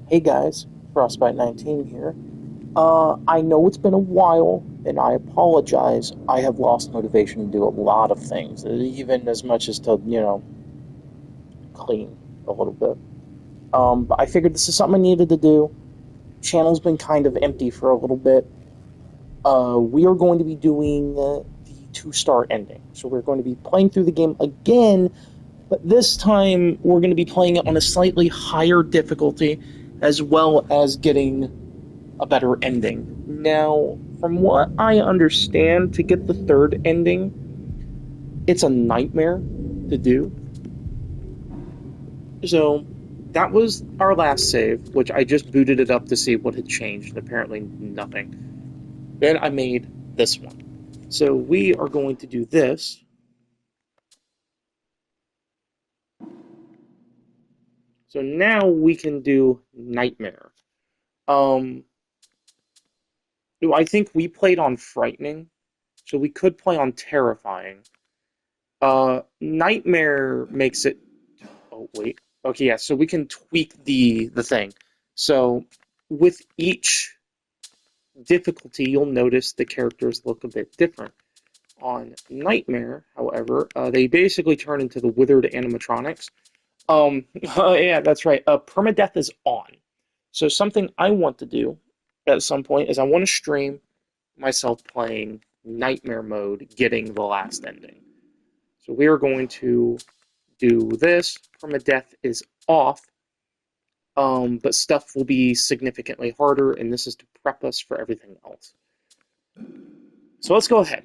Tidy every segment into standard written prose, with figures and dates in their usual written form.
Hey guys, Frostbite19 here. I know it's been a while, and I apologize. I have lost motivation to do a lot of things, even as much as to, clean a little bit. But I figured this is something I needed to do. Channel's been kind of empty for a little bit. We are going to be doing the two-star ending. So we're going to be playing through the game again, but this time we're going to be playing it on a slightly higher difficulty, as well as getting a better ending. Now, from what I understand, to get the third ending, it's a nightmare to do. So, that was our last save, which I just booted it up to see what had changed. Apparently, nothing. Then I made this one. So, we are going to do this. So, now we can do Nightmare. Um, I think we played on Frightening, so we could play on Terrifying. Nightmare makes it. Oh wait. Okay, yeah. So we can tweak the thing. So with each difficulty, you'll notice the characters look a bit different. On Nightmare, however, they basically turn into the withered animatronics. Yeah, that's right. Permadeath is on. So something I want to do at some point is I want to stream myself playing Nightmare mode, getting the last ending. So we are going to do this. Permadeath is off, but stuff will be significantly harder, and this is to prep us for everything else. So let's go ahead.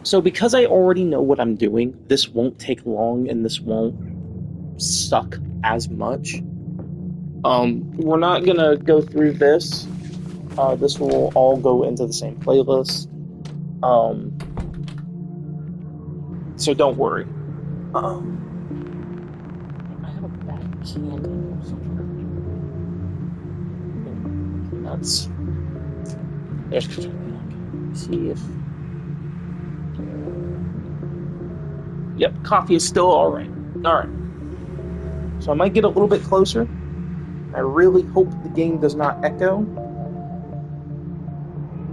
So because I already know what I'm doing, this won't take long, and this won't suck as much. We're not gonna go through this. This will all go into the same playlist. So don't worry. I have a bad candy or something. That's. There's. See if. Yep, coffee is still alright. Alright. So I might get a little bit closer. I really hope the game does not echo.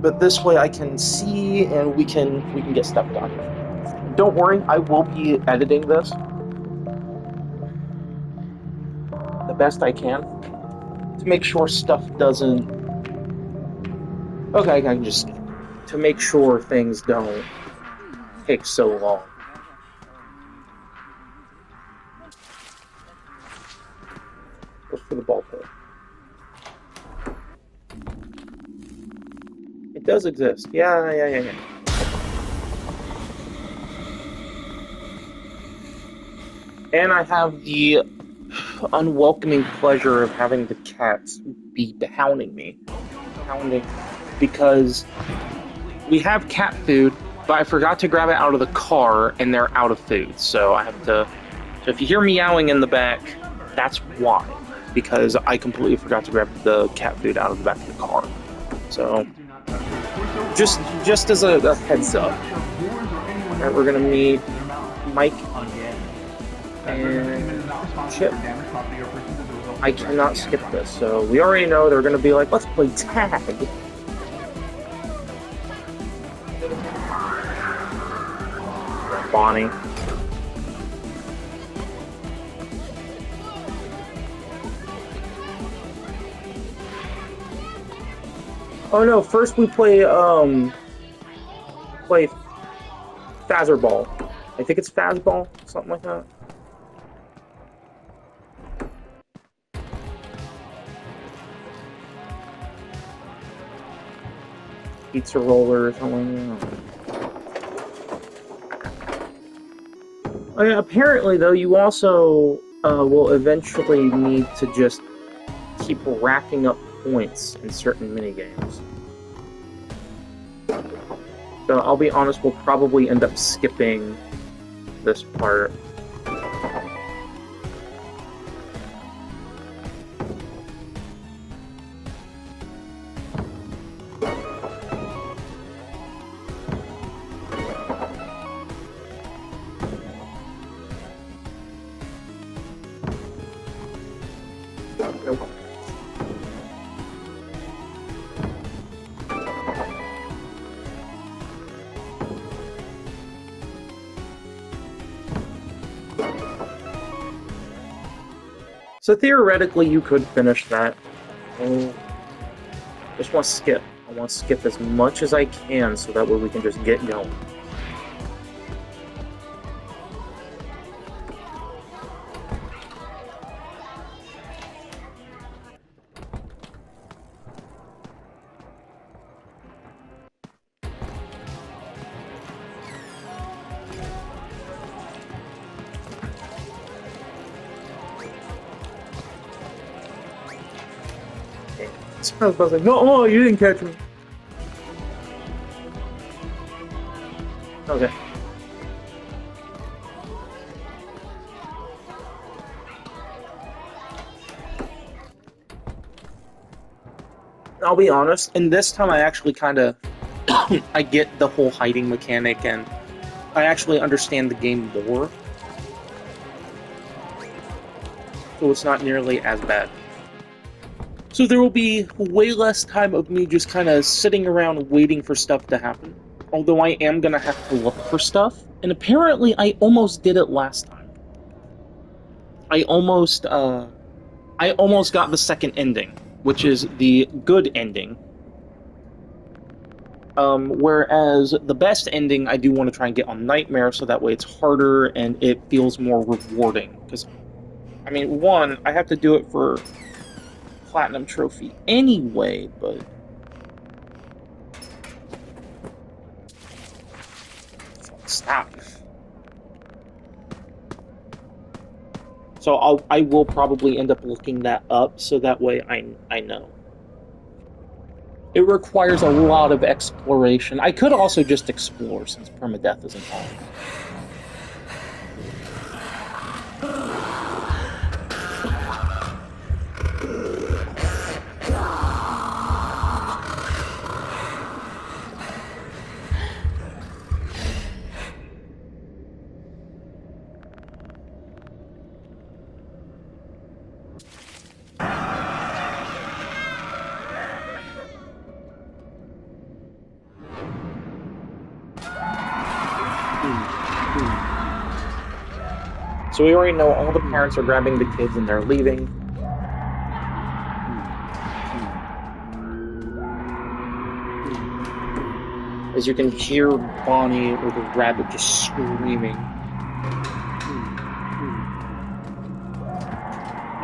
But this way I can see and we can get stuff done. Don't worry, I will be editing this the best I can to make sure stuff doesn't. Okay, I can just to make sure things don't take so long. Look for the ball pit. It does exist. Yeah. And I have the unwelcoming pleasure of having the cats be hounding me. Because we have cat food, but I forgot to grab it out of the car and they're out of food. So I have to. So if you hear meowing in the back, that's why. Because I completely forgot to grab the cat food out of the back of the car. So just as a heads up. Alright, we're gonna meet Mike and Chip. I cannot skip this, so we already know they're gonna be like, let's play tag. Bonnie. Oh no, first we play Fazzerball. I think it's Fazball, something like that. Pizza roller or something. Apparently, though, you also will eventually need to just keep racking up points in certain minigames. So I'll be honest, we'll probably end up skipping this part. Nope. So theoretically, you could finish that. Oh, just want to skip. I want to skip as much as I can so that way we can just get going. I was like, no, oh, you didn't catch me. Okay. I'll be honest, and this time I actually kind of I get the whole hiding mechanic, and I actually understand the game more. So it's not nearly as bad. So there will be way less time of me just kind of sitting around waiting for stuff to happen. Although I am going to have to look for stuff. And apparently I almost did it last time. I almost got the second ending, which is the good ending. Whereas the best ending I do want to try and get on Nightmare, so that way it's harder and it feels more rewarding. Because, I mean, one, I have to do it for Platinum Trophy anyway, but stop. So I will probably end up looking that up, so that way I know. It requires a lot of exploration. I could also just explore, since permadeath isn't on. So we already know all the parents are grabbing the kids and they're leaving. As you can hear Bonnie or the rabbit just screaming.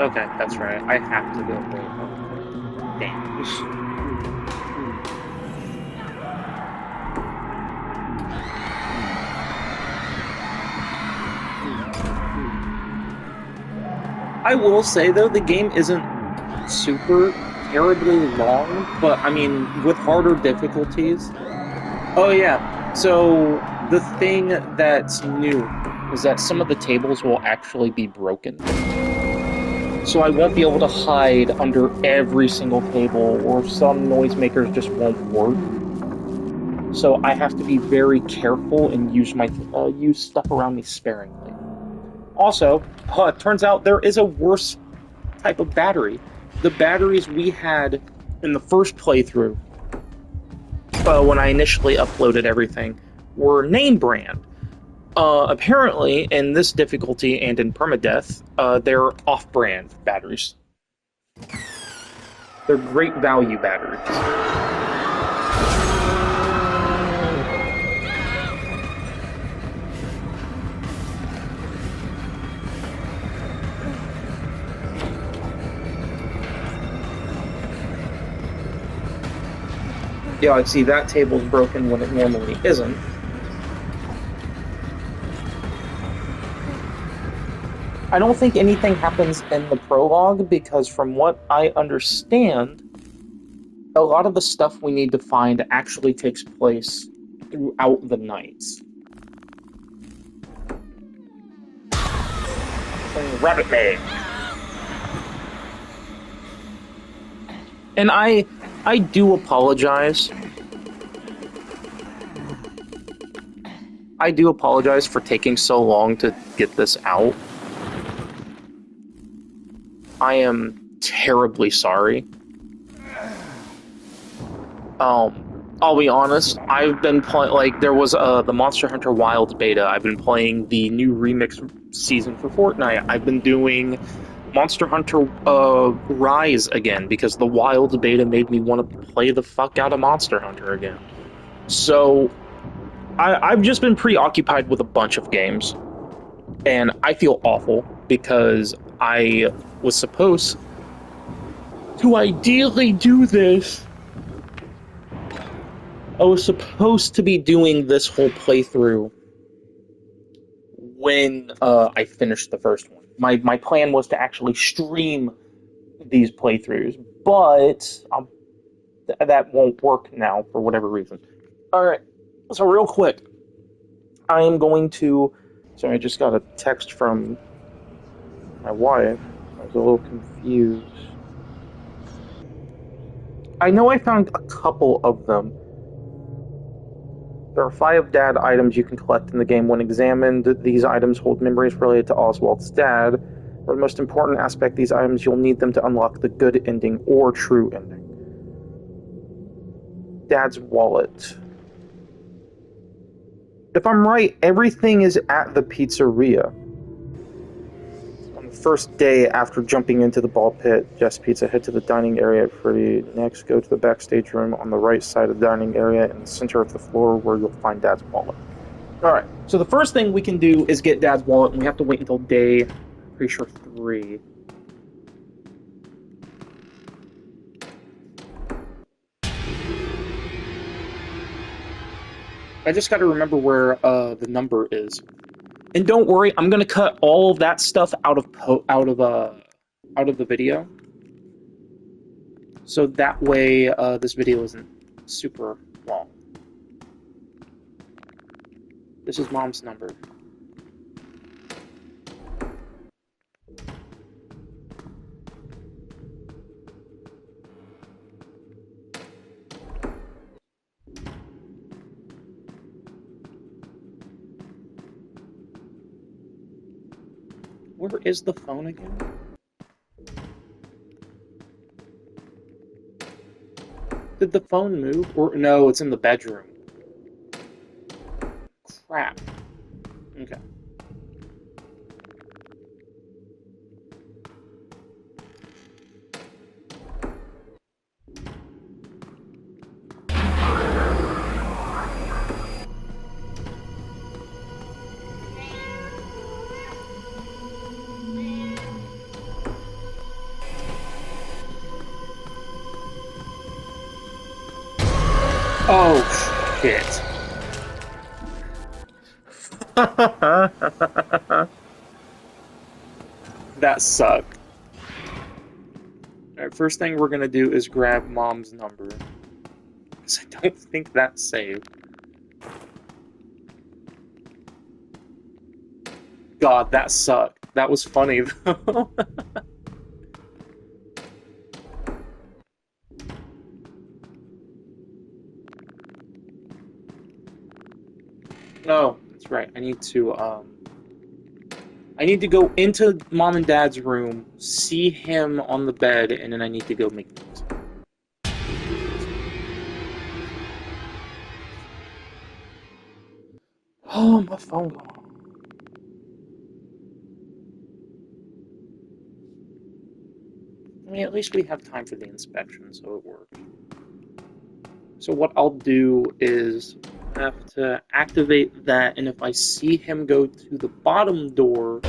Okay, that's right. I have to go there. Damn. I will say, though, the game isn't super terribly long, but, I mean, with harder difficulties... Oh, yeah. So, the thing that's new is that some of the tables will actually be broken. So I won't be able to hide under every single table, or some noisemakers just won't work. So I have to be very careful and use stuff around me sparingly. Also, it turns out there is a worse type of battery. The batteries we had in the first playthrough, when I initially uploaded everything, were name brand. Apparently, in this difficulty and in permadeath, they're off-brand batteries. They're great value batteries. Yeah, I see that table's broken when it normally isn't. I don't think anything happens in the prologue, because from what I understand, a lot of the stuff we need to find actually takes place throughout the nights. Rabbit man! And I do apologize. I do apologize for taking so long to get this out. I am terribly sorry. I'll be honest, I've been playing, like, there was the Monster Hunter Wilds beta. I've been playing the new remix season for Fortnite. I've been doing Monster Hunter Rise again because the Wilds beta made me want to play the fuck out of Monster Hunter again. So, I've just been preoccupied with a bunch of games. And I feel awful because I was supposed to ideally do this. I was supposed to be doing this whole playthrough when I finished the first one. My plan was to actually stream these playthroughs, but that won't work now for whatever reason. Alright, so real quick, I am going to... Sorry, I just got a text from my wife. I was a little confused. I know I found a couple of them. There are 5 dad items you can collect in the game. When examined, these items hold memories related to Oswald's dad. For the most important aspect, these items, you'll need them to unlock the good ending or true ending. Dad's wallet. If I'm right, everything is at the pizzeria. On the first day after jumping into the ball pit, Jess Pizza, head to the dining area at Freddy. Next, go to the backstage room on the right side of the dining area in the center of the floor where you'll find Dad's wallet. Alright, so the first thing we can do is get Dad's wallet, and we have to wait until day, pretty sure 3. I just gotta remember where the number is. And don't worry, I'm gonna cut all of that stuff out of the video, so that way this video isn't super long. This is Mom's number. Where is the phone again? Did the phone move? Or no, it's in the bedroom. Crap. Okay. Oh, shit. That sucked. Alright, first thing we're gonna do is grab Mom's number. Because I don't think that's saved. God, that sucked. That was funny, though. No, that's right. I need to go into Mom and Dad's room, see him on the bed, and then I need to go make things. Oh, my phone going off. I mean, at least we have time for the inspection, so it works. So what I'll do is have to activate that, and if I see him go to the bottom door...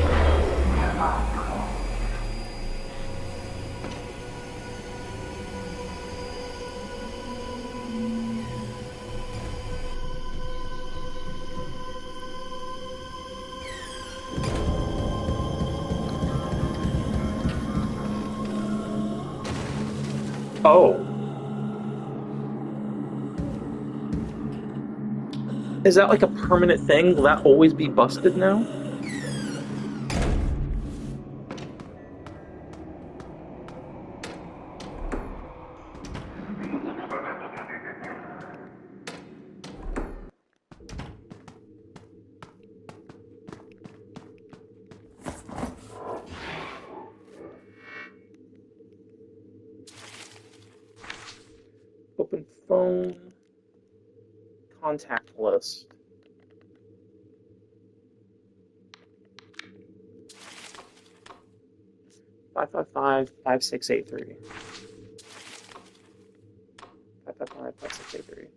Oh. Is that like a permanent thing? Will that always be busted now? Open phone. Contact list. Five 5683. 555-5683.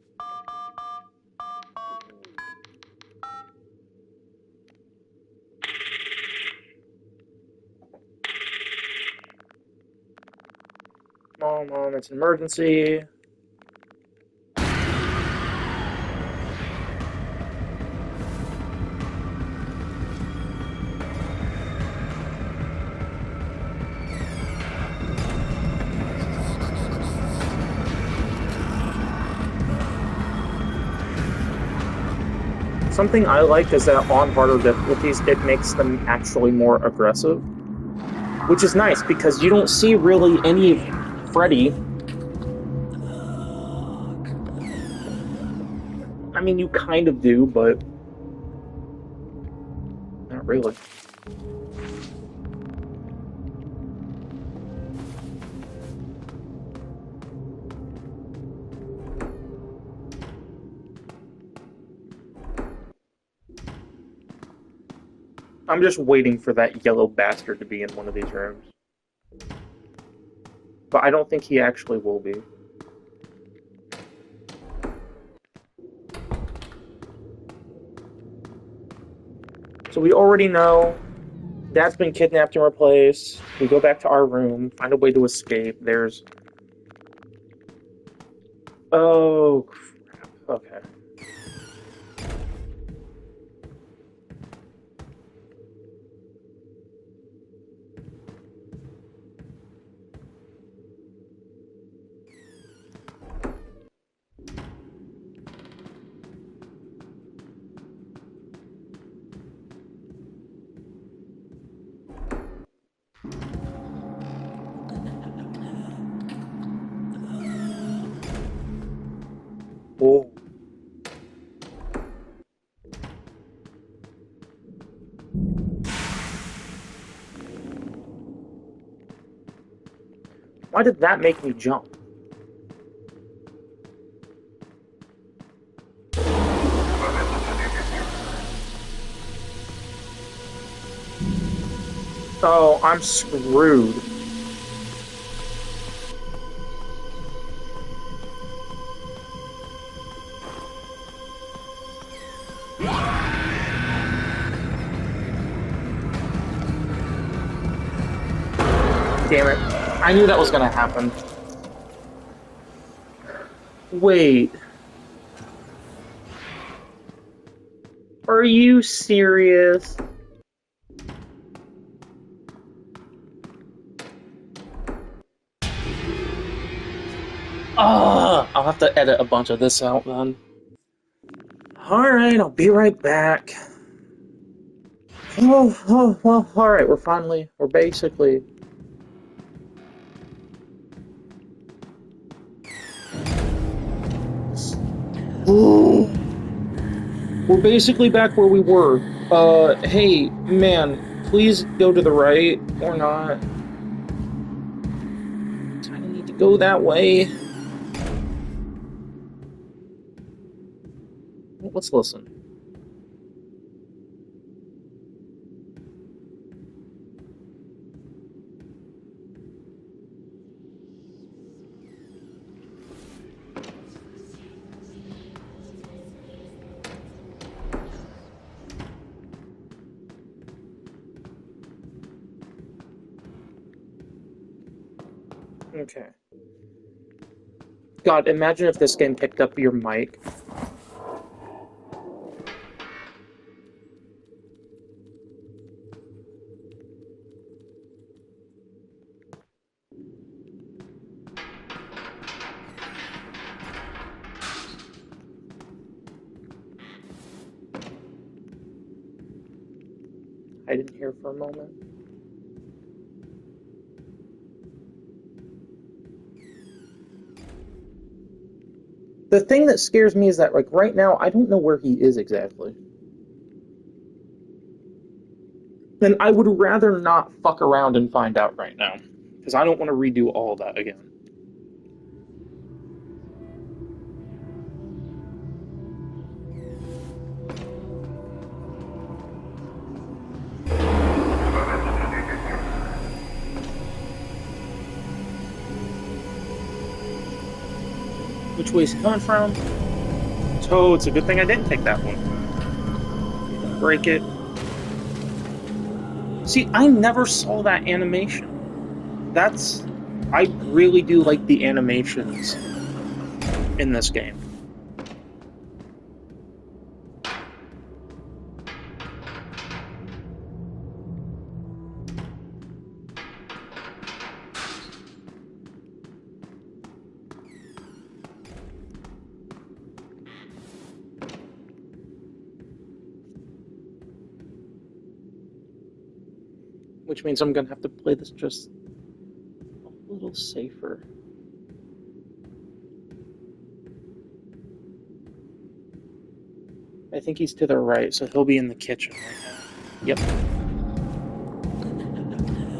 Mom, it's an emergency. Something I like is that on harder difficulties, it makes them actually more aggressive. Which is nice, because you don't see really any Freddy. I mean, you kind of do, but not really. I'm just waiting for that yellow bastard to be in one of these rooms. But I don't think he actually will be. So we already know Dad's been kidnapped and replaced. We go back to our room, find a way to escape. There's... Oh, crap. Okay. Oh. Why did that make me jump? Oh, I'm screwed. Damn it. I knew that was gonna happen. Wait. Are you serious? I'll have to edit a bunch of this out then. Alright, I'll be right back. Well, alright, we're basically... We're basically back where we were. Hey, man, please go to the right, or not. I need to go that way. Let's listen. Okay. God, imagine if this game picked up your mic. I didn't hear for a moment. The thing that scares me is that, like, right now, I don't know where he is exactly. And I would rather not fuck around and find out right now. Because I don't want to redo all that again. Which way is he coming from? So it's a good thing I didn't take that one. Break it. See, I never saw that animation. I really do like the animations in this game. Which means I'm gonna have to play this just a little safer. I think he's to the right, so he'll be in the kitchen right now. Yep.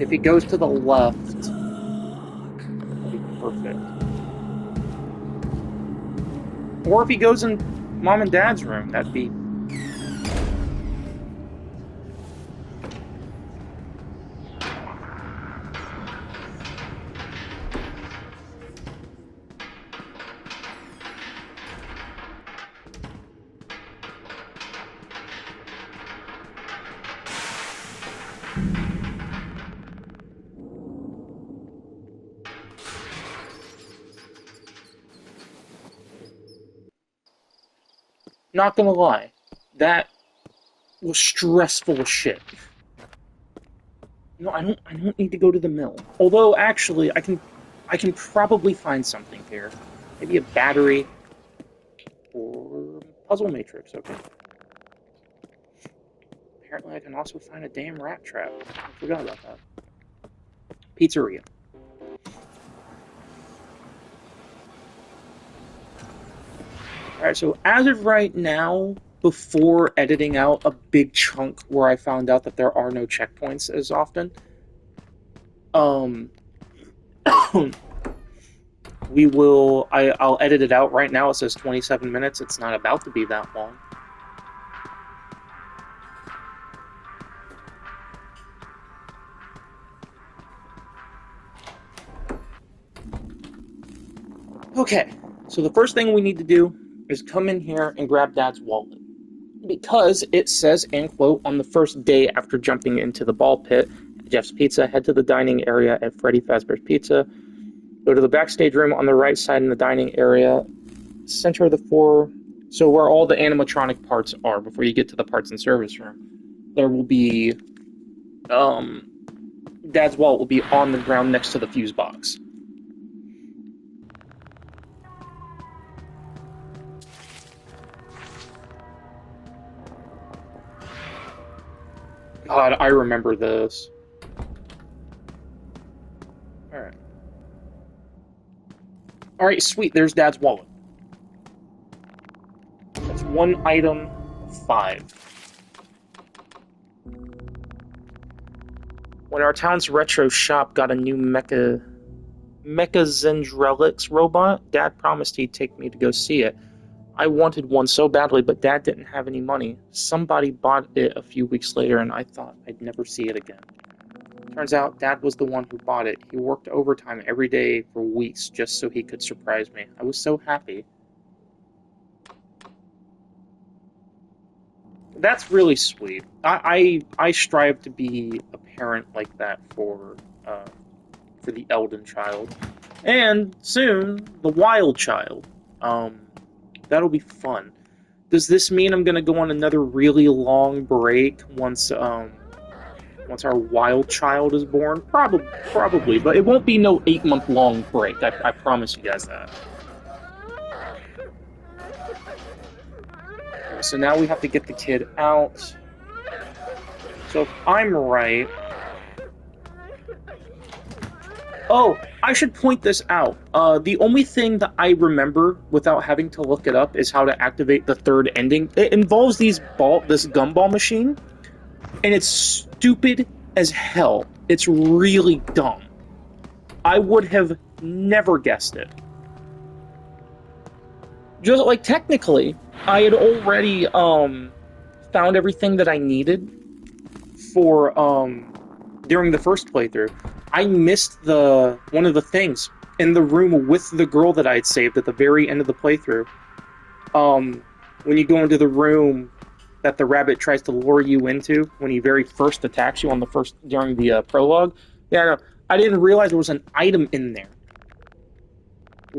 If he goes to the left, that'll be perfect. Or if he goes in Mom and Dad's room, that'd be... Not gonna lie, that was stressful as shit. No, I don't need to go to the mill. Although, actually, I can probably find something here. Maybe a battery or puzzle matrix. Okay. Apparently, I can also find a damn rat trap. I forgot about that. Pizzeria. Alright, so as of right now, before editing out a big chunk where I found out that there are no checkpoints as often, I'll edit it out right now. It says 27 minutes. It's not about to be that long. Okay, so the first thing we need to do is come in here and grab Dad's wallet. Because it says, and quote, on the first day after jumping into the ball pit, Jeff's Pizza, head to the dining area at Freddy Fazbear's Pizza. Go to the backstage room on the right side in the dining area. Center of the floor, so where all the animatronic parts are before you get to the parts and service room. There will be, Dad's wallet will be on the ground next to the fuse box. God, I remember this. Alright. Alright, sweet, there's Dad's wallet. That's one item of 5. When our town's retro shop got a new Mecha Zendrelix robot, Dad promised he'd take me to go see it. I wanted one so badly, but Dad didn't have any money. Somebody bought it a few weeks later, and I thought I'd never see it again. Turns out, Dad was the one who bought it. He worked overtime every day for weeks just so he could surprise me. I was so happy. That's really sweet. I strive to be a parent like that for the Eldin child. And soon, the Wild child. That'll be fun. Does this mean I'm gonna go on another really long break once our Wild child is born? Probably, but it won't be no 8-month-long break. I promise you guys that. So now we have to get the kid out. So if I'm right... Oh, I should point this out. The only thing that I remember without having to look it up is how to activate the third ending. It involves this gumball machine, and it's stupid as hell. It's really dumb. I would have never guessed it. Just like technically, I had already found everything that I needed for during the first playthrough. I missed one of the things in the room with the girl that I had saved at the very end of the playthrough. When you go into the room that the rabbit tries to lure you into when he very first attacks you on the first during the prologue. Yeah, no, I didn't realize there was an item in there.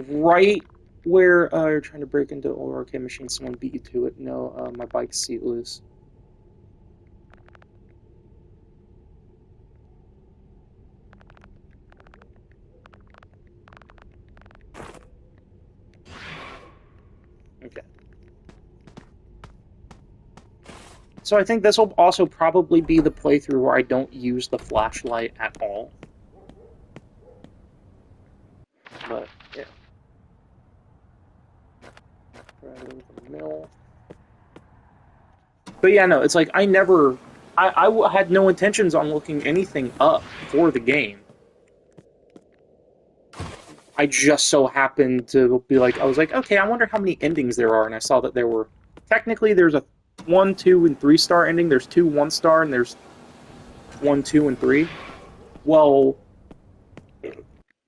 Right where you're trying to break into old arcade machine, someone beat you to it. No, my bike's seat loose. Okay. So I think this will also probably be the playthrough where I don't use the flashlight at all. But, yeah. Right over the mill. But yeah, no, it's like I had no intentions on looking anything up for the game. I just so happened to be like, I was like, okay, I wonder how many endings there are, and I saw that there were, technically there's a 1, 2, and 3 star ending, there's 2 1-star, and there's 1, 2, and 3. Well,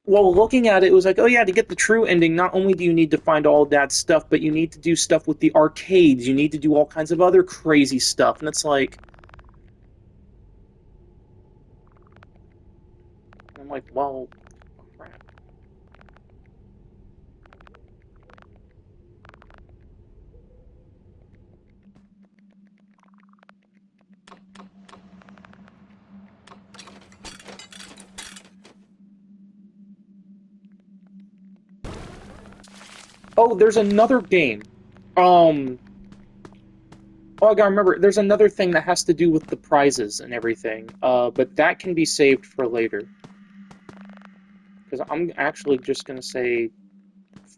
looking at it, it was like, oh yeah, to get the true ending, not only do you need to find all that stuff, but you need to do stuff with the arcades, you need to do all kinds of other crazy stuff, and it's like, I'm like, well, crap. Oh, there's another game. Oh, I gotta remember, there's another thing that has to do with the prizes and everything, but that can be saved for later. Because I'm actually just gonna say,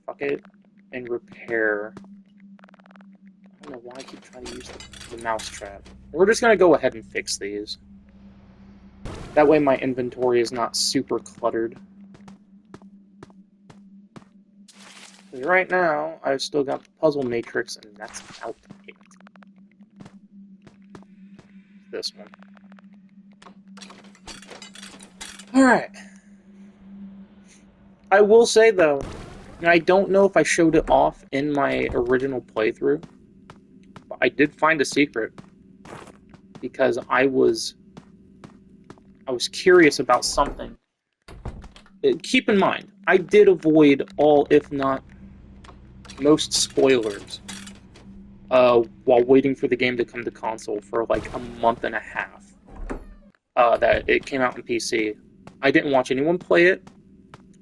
fuck it, and repair. I don't know why I keep trying to use the mouse trap. We're just gonna go ahead and fix these. That way my inventory is not super cluttered. Because right now, I've still got the puzzle matrix, and that's about it. This one. Alright. I will say, though, I don't know if I showed it off in my original playthrough, but I did find a secret. Because I was curious about something. Keep in mind, I did avoid all, if not most spoilers while waiting for the game to come to console for like a month and a half that it came out on PC. I didn't watch anyone play it.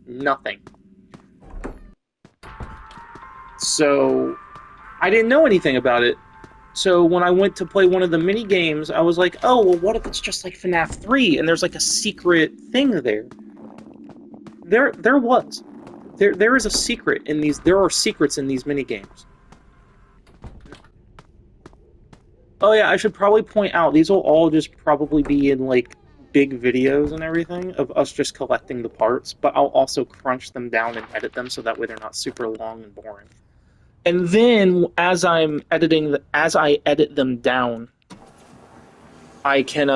Nothing. So I didn't know anything about it. So when I went to play one of the mini games, I was like, oh, well, what if it's just like FNAF 3 and there's like a secret thing there? There was. There is a secret in these. There are secrets in these mini games. Oh yeah, I should probably point out these will all just probably be in like big videos and everything of us just collecting the parts, but I'll also crunch them down and edit them so that way they're not super long and boring. And then as I edit them down, I can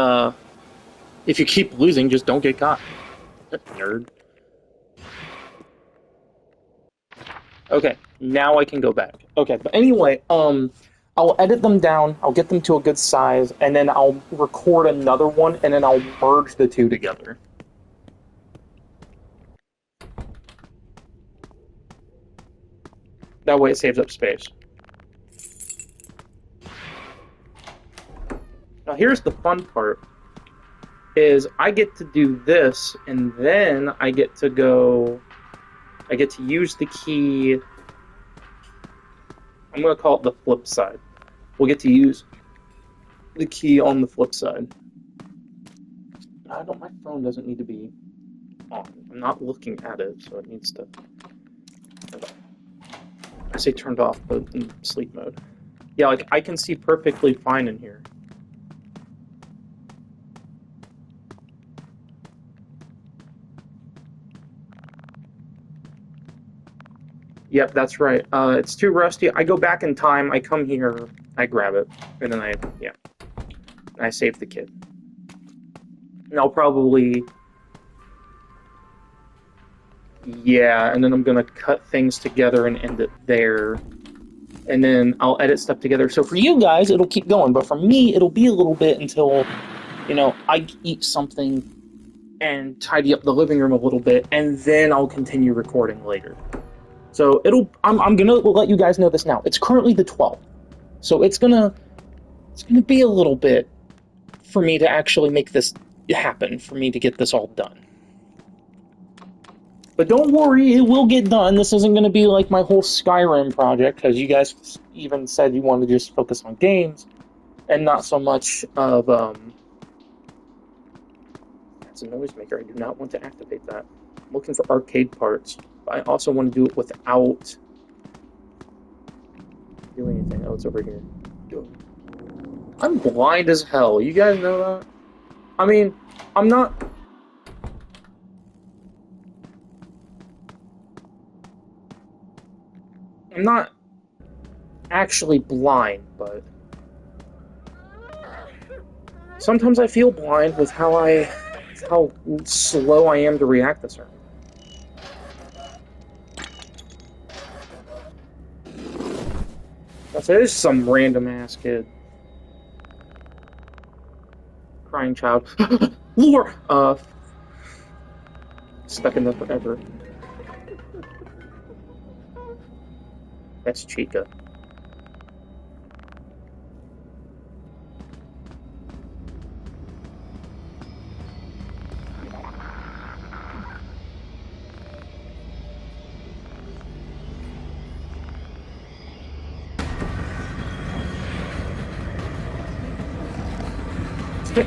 if you keep losing, just don't get caught. Nerd. Okay, now I can go back. Okay, but anyway, I'll edit them down, I'll get them to a good size, and then I'll record another one, and then I'll merge the two together. That way it saves up space. Now here's the fun part, is I get to do this, and then I get to use the key, I'm going to call it the flip side. We'll get to use the key on the flip side. My phone doesn't need to be on. I'm not looking at it, so it needs to... I say turned off, but in sleep mode. Yeah, like, I can see perfectly fine in here. Yep, that's right. It's too rusty. I go back in time, I come here, I grab it, and then I save the kid. And I'll probably... Yeah, and then I'm gonna cut things together and end it there. And then I'll edit stuff together. So for you guys, it'll keep going, but for me, it'll be a little bit until, I eat something and tidy up the living room a little bit, and then I'll continue recording later. So I'm gonna let you guys know this now. It's currently the 12th, so it's gonna be a little bit for me to actually make this happen, for me to get this all done. But don't worry, it will get done. This isn't going to be like my whole Skyrim project, because you guys even said you wanted to just focus on games and not so much of. That's a noisemaker. I do not want to activate that. I'm looking for arcade parts, but I also want to do it without doing anything. Oh, it's over here. I'm blind as hell. You guys know that? I mean, I'm not. I'm not actually blind, but sometimes I feel blind with how slow I am to react to certain. That's it. Is some random ass kid. Crying child. Lure! Stuck in there forever. That's Chica.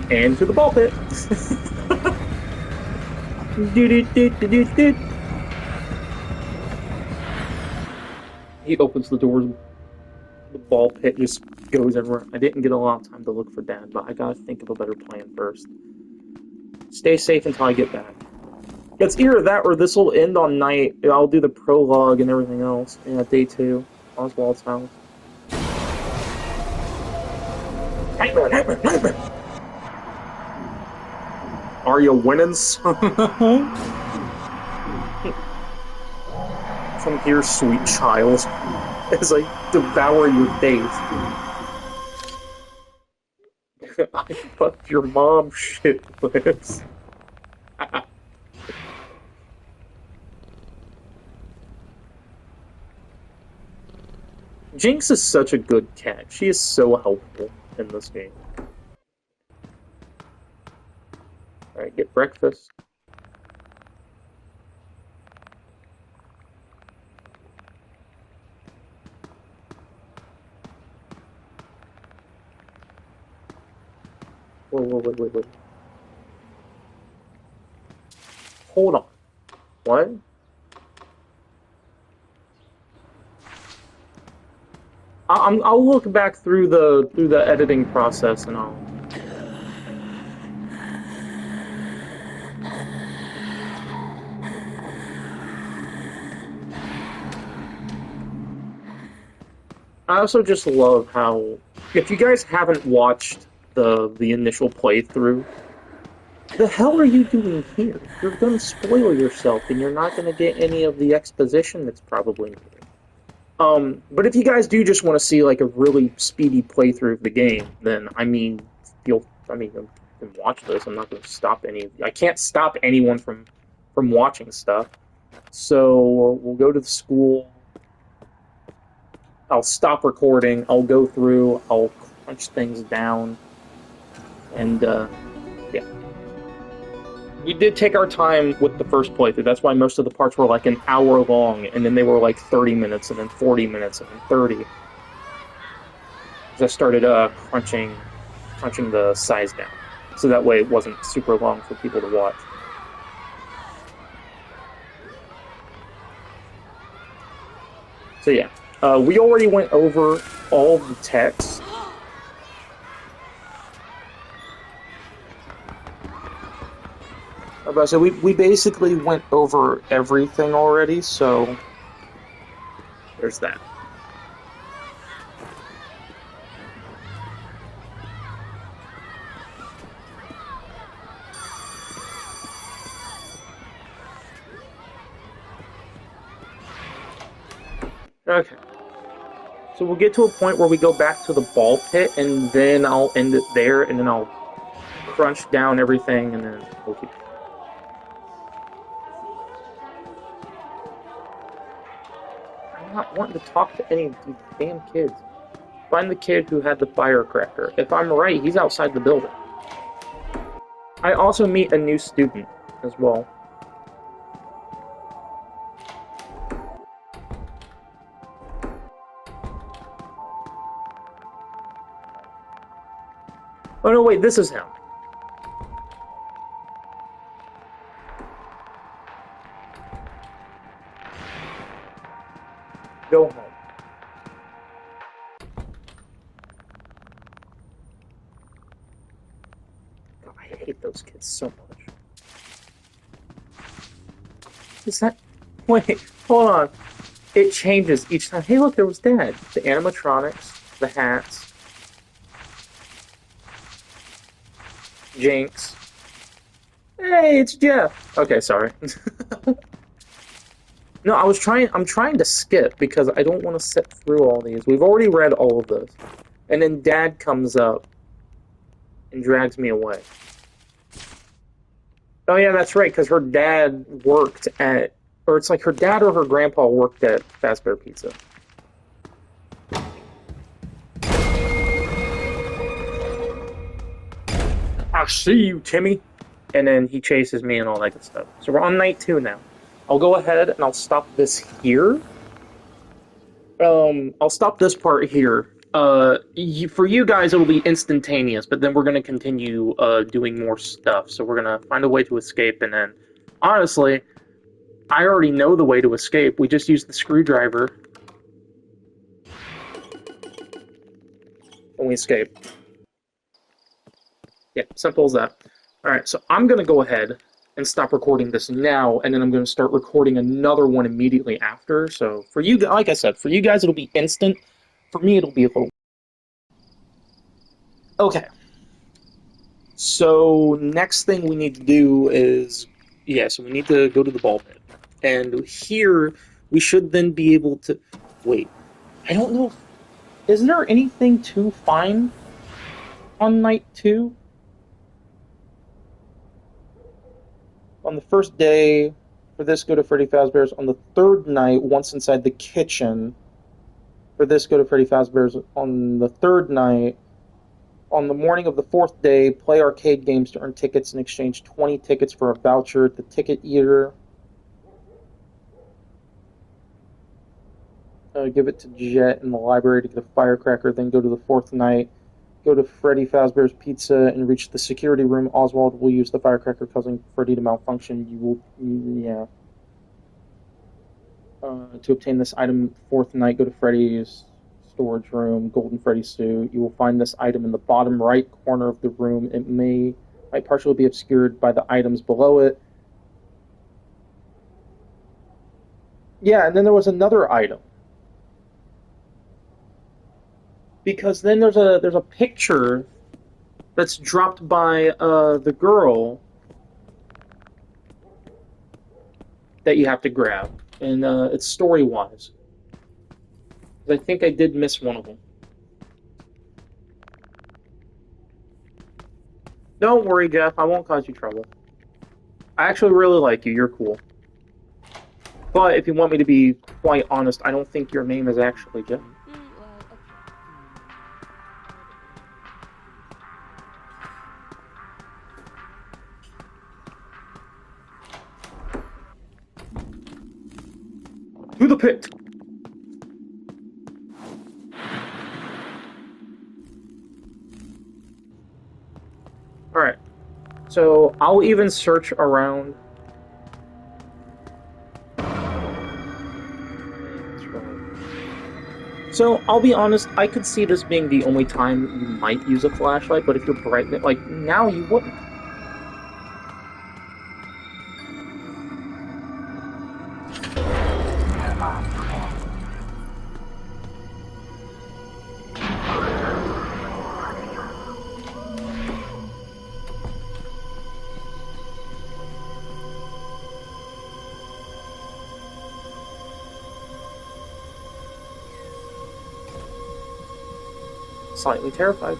And to the ball pit. He opens the doors. The ball pit just goes everywhere. I didn't get a lot of time to look for Dad, but I gotta think of a better plan first. Stay safe until I get back. It's either that or this will end on night. I'll do the prologue and everything else. Yeah, day 2. Oswald's house. Nightmare! Are you winning, son? Come here, sweet child, as I devour your face. I fucked your mom, shitless. Jinx is such a good cat. She is so helpful in this game. Alright, get breakfast. Wait. Hold on. What? I'll look back through the editing process and I'll. I also just love how, if you guys haven't watched the initial playthrough, the hell are you doing here? You're gonna spoil yourself, and you're not gonna get any of the exposition that's probably needed. But if you guys do just want to see like a really speedy playthrough of the game, then you can watch this. I'm not gonna stop I can't stop anyone from watching stuff. So we'll go to the school. I'll stop recording, I'll go through, I'll crunch things down, and yeah. We did take our time with the first playthrough. That's why most of the parts were like an hour long, and then they were like 30 minutes, and then 40 minutes, and then 30. Because I started crunching the size down, so that way it wasn't super long for people to watch. So yeah. We already went over all the text. So we basically went over everything already, so there's that. Okay. So we'll get to a point where we go back to the ball pit, and then I'll end it there, and then I'll crunch down everything, and then we'll keep. I'm not wanting to talk to any of these damn kids. Find the kid who had the firecracker. If I'm right, he's outside the building. I also meet a new student as well. Oh no, wait, this is him. Go home. God, I hate those kids so much. Is that... Wait, hold on. It changes each time. Hey, look, there was Dad. The animatronics, the hats, Jinx. Hey, it's Jeff. Okay, sorry. No, I'm trying to skip because I don't want to sit through all these. We've already read all of this. And then Dad comes up and drags me away. Oh yeah, that's right, because her dad worked at, or it's like her dad or her grandpa worked at Fazbear Pizza. I see you, Timmy. And then he chases me and all that good stuff. So we're on night 2 now. I'll go ahead and I'll stop this here. I'll stop this part here. For you guys, it'll be instantaneous, but then we're gonna continue doing more stuff. So we're gonna find a way to escape, and then, honestly, I already know the way to escape. We just use the screwdriver, and we escape. Yeah, simple as that. Alright, so I'm gonna go ahead and stop recording this now, and then I'm going to start recording another one immediately after. So for you, like I said, for you guys it'll be instant. For me, it'll be a little. Okay. So next thing we need to do is, yeah, so we need to go to the ball pit, and here we should then be able to. Wait, I don't know. Is there anything to find on night 2? On the first day, for this, go to Freddy Fazbear's. On the third night, once inside the kitchen, for this, go to Freddy Fazbear's. On the third night, on the morning of the 4th day, play arcade games to earn tickets and exchange 20 tickets for a voucher at the ticket eater. Give it to Jet in the library to get a firecracker, then go to the 4th night. Go to Freddy Fazbear's Pizza and reach the security room. Oswald will use the firecracker, causing Freddy to malfunction. You will, yeah. To obtain this item, 4th night, go to Freddy's storage room, Golden Freddy suit. You will find this item in the bottom right corner of the room. It might partially be obscured by the items below it. Yeah, and then there was another item. Because then there's a picture that's dropped by the girl that you have to grab, and it's story-wise. I think I did miss one of them. Don't worry, Jeff. I won't cause you trouble. I actually really like you. You're cool. But if you want me to be quite honest, I don't think your name is actually Jeff. To the pit! Alright. So, I'll even search around. So, I'll be honest, I could see this being the only time you might use a flashlight, but if you're bright, like, now you wouldn't. slightly terrified.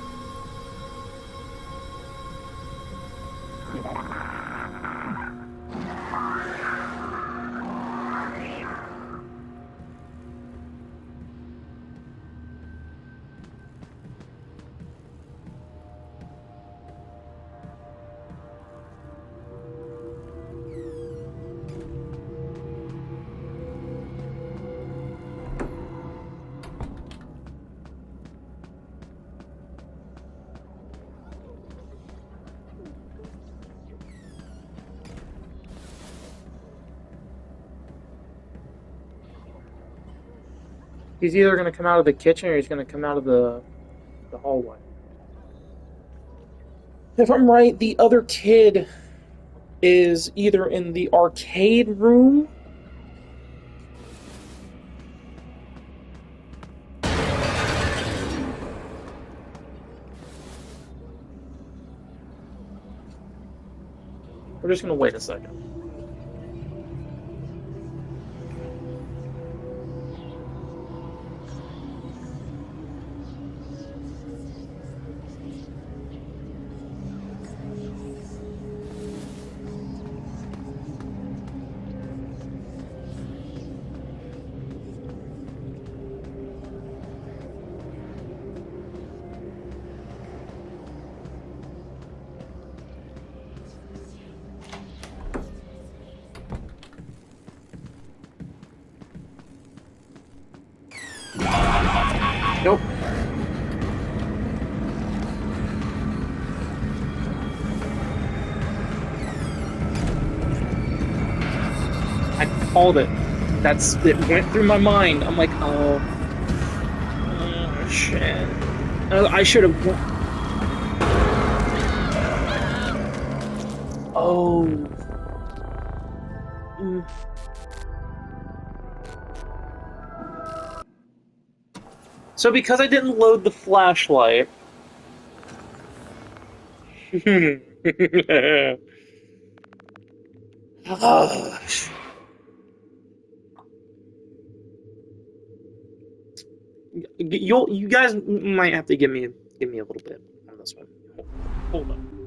He's either going to come out of the kitchen or he's going to come out of the hallway. If I'm right, the other kid is either in the arcade room. We're just going to wait a second. Nope. I called it. It went through my mind. I'm like, oh shit. I should have. Oh. Mm. So because I didn't load the flashlight. You guys might have to give me a little bit on this one. Hold on.